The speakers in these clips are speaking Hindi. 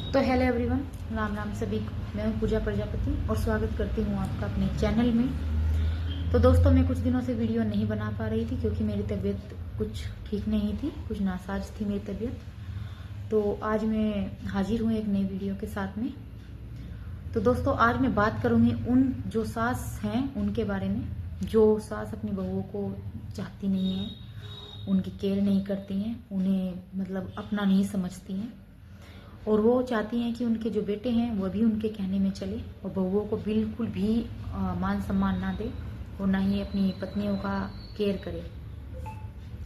तो हेलो एवरीवन, राम राम सभी को। मैं हूं पूजा प्रजापति और स्वागत करती हूं आपका अपने चैनल में। तो दोस्तों, मैं कुछ दिनों से वीडियो नहीं बना पा रही थी क्योंकि मेरी तबीयत कुछ ठीक नहीं थी, कुछ नासाज थी मेरी तबीयत। तो आज मैं हाजिर हूं एक नई वीडियो के साथ में। तो दोस्तों, आज मैं बात करूंगी उन जो सास हैं उनके बारे में, जो सास अपनी बहुओं को चाहती नहीं है, उनकी केयर नहीं करती हैं, उन्हें मतलब अपना नहीं समझती हैं, और वो चाहती हैं कि उनके जो बेटे हैं वो भी उनके कहने में चले और बहुओं को बिल्कुल भी मान सम्मान ना दे और ना ही अपनी पत्नियों का केयर करे।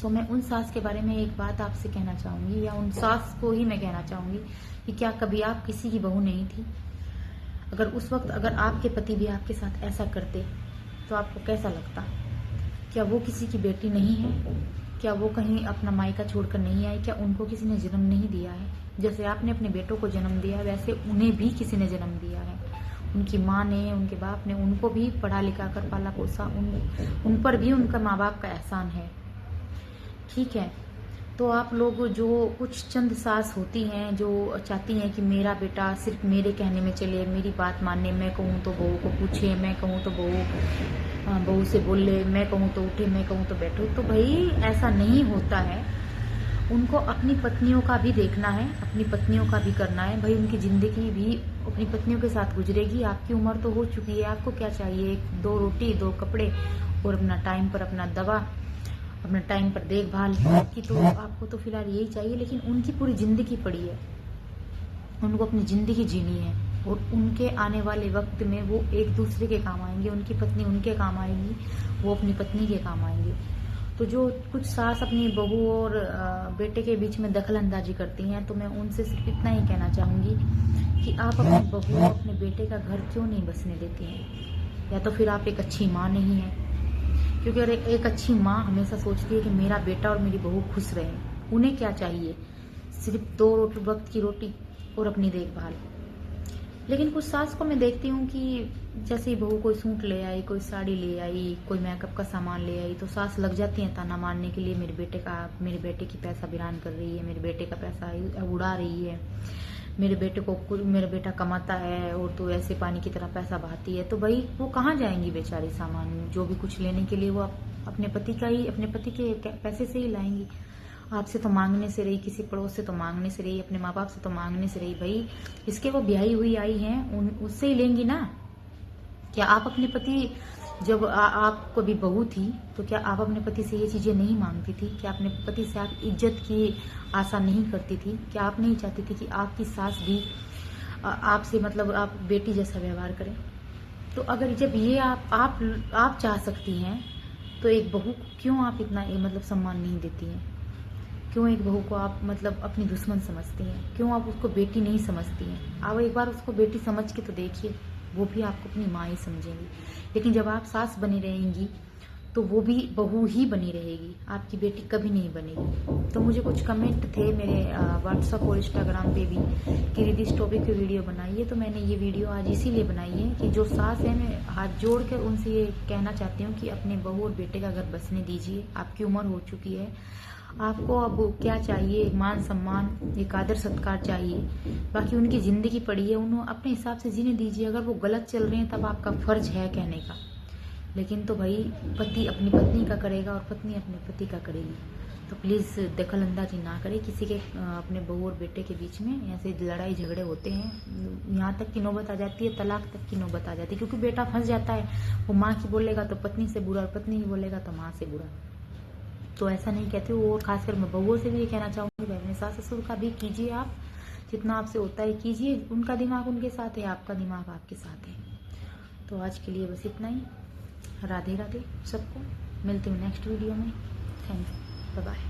तो मैं उन सास के बारे में एक बात आपसे कहना चाहूंगी, या उन सास को ही मैं कहना चाहूंगी कि क्या कभी आप किसी की बहू नहीं थी? अगर उस वक्त अगर आपके पति भी आपके साथ ऐसा करते तो आपको कैसा लगता? क्या वो किसी की बेटी नहीं है? क्या वो कहीं अपना मायका छोड़कर नहीं आई? क्या उनको किसी ने जन्म नहीं दिया है? जैसे आपने अपने बेटों को जन्म दिया वैसे उन्हें भी किसी ने जन्म दिया है। उनकी माँ ने, उनके बाप ने उनको भी पढ़ा लिखा कर पाला पोसा, उन पर भी उनका माँ बाप का एहसान है। ठीक है, तो आप लोग जो कुछ चंद सास होती हैं जो चाहती हैं कि मेरा बेटा सिर्फ मेरे कहने में चले, मेरी बात माने, मैं कहूँ तो बहू को पूछे, मैं कहूँ तो बहू से बोले, मैं कहूँ तो उठे, मैं कहूँ तो बैठो। तो भाई ऐसा नहीं होता है। उनको अपनी पत्नियों का भी देखना है, अपनी पत्नियों का भी करना है। भाई उनकी जिंदगी भी अपनी पत्नियों के साथ गुजरेगी। आपकी उम्र तो हो चुकी है, आपको क्या चाहिए? 2 रोटी, 2 कपड़े और अपना टाइम पर अपना दवा, अपना टाइम पर देखभाल की। तो आपको तो फिलहाल यही चाहिए, लेकिन उनकी पूरी जिंदगी पड़ी है, उनको अपनी जिंदगी जीनी है और उनके आने वाले वक्त में वो एक दूसरे के काम आएंगे। उनकी पत्नी उनके काम आएगी, वो अपनी पत्नी के काम आएंगे। तो जो कुछ सास अपनी बहू और बेटे के बीच में दखल अंदाजी करती हैं, तो मैं उनसे सिर्फ इतना ही कहना चाहूंगी कि आप अपनी बहू, अपने बेटे का घर क्यों नहीं बसने देती हैं? या तो फिर आप एक अच्छी माँ नहीं है, क्योंकि अगर एक अच्छी माँ हमेशा सोचती है कि मेरा बेटा और मेरी बहू खुश रहे। उन्हें क्या चाहिए? सिर्फ 2 वक्त की रोटी और अपनी देखभाल। लेकिन कुछ सास को मैं देखती हूँ कि जैसे ही बहू कोई सूट ले आई, कोई साड़ी ले आई, कोई मेकअप का सामान ले आई, तो सास लग जाती है ताना मारने के लिए, मेरे बेटे की पैसा बिरान कर रही है, मेरे बेटे का पैसा उड़ा रही है, मेरा बेटा कमाता है और तो ऐसे पानी की तरह पैसा बहाती है। तो भाई वो कहाँ जाएंगी बेचारी सामान जो भी कुछ लेने के लिए? वो अपने पति के पैसे से ही लाएंगी। आपसे तो मांगने से रही, किसी पड़ोस से तो मांगने से रही, अपने माँ बाप से तो मांगने से रही। भाई इसके वो ब्याही हुई आई हैं, उससे ही लेंगी ना। क्या आप अपने पति, जब आप कभी बहू थी तो क्या आप अपने पति से ये चीजें नहीं मांगती थी? क्या अपने पति से आप इज्जत की आशा नहीं करती थी? क्या आप नहीं चाहती थी कि आपकी सास भी आपसे मतलब आप बेटी जैसा व्यवहार करें? तो अगर जब ये आप चाह सकती हैं, तो एक बहू को क्यों आप इतना मतलब सम्मान नहीं देती हैं? क्यों एक बहू को आप मतलब अपनी दुश्मन समझती हैं? क्यों आप उसको बेटी नहीं समझती हैं? आप एक बार उसको बेटी समझ के तो देखिए, वो भी आपको अपनी माँ ही समझेंगी। लेकिन जब आप सास बनी रहेंगी तो वो भी बहू ही बनी रहेगी, आपकी बेटी कभी नहीं बनेगी। तो मुझे कुछ कमेंट थे मेरे व्हाट्सएप और इंस्टाग्राम पे भी कि दीदी इस टॉपिक पे वीडियो बनाइए। तो मैंने ये वीडियो आज इसीलिए बनाई है कि जो सास है, मैं हाथ जोड़ कर उनसे ये कहना चाहती हूँ कि अपने बहू और बेटे का घर बसने दीजिए। आपकी उम्र हो चुकी है, आपको अब क्या चाहिए? मान सम्मान, एक आदर सत्कार चाहिए। बाकी उनकी जिंदगी पड़ी है, उन्हें अपने हिसाब से जीने दीजिए। अगर वो गलत चल रहे हैं तब आपका फर्ज है कहने का, लेकिन तो भाई पति अपनी पत्नी का करेगा और पत्नी अपने पति का करेगी। तो प्लीज दखल अंदाजी ना करें किसी के अपने बहू और बेटे के बीच में। ऐसे लड़ाई झगड़े होते हैं, यहाँ तक की नौबत आ जाती है, तलाक तक की नौबत आ जाती है, क्योंकि बेटा फंस जाता है। वो माँ की बोलेगा तो पत्नी से बुरा, और पत्नी की बोलेगा तो माँ से बुरा। तो ऐसा नहीं कहती वो। और खासकर मैं बहुओं से भी ये कहना चाहूंगी, भाई अपने सास ससुर का भी कीजिए, आप जितना आपसे होता है कीजिए। उनका दिमाग उनके साथ है, आपका दिमाग आपके साथ है। तो आज के लिए बस इतना ही। राधे राधे सबको, मिलती हूँ नेक्स्ट वीडियो में। Thank you, bye bye.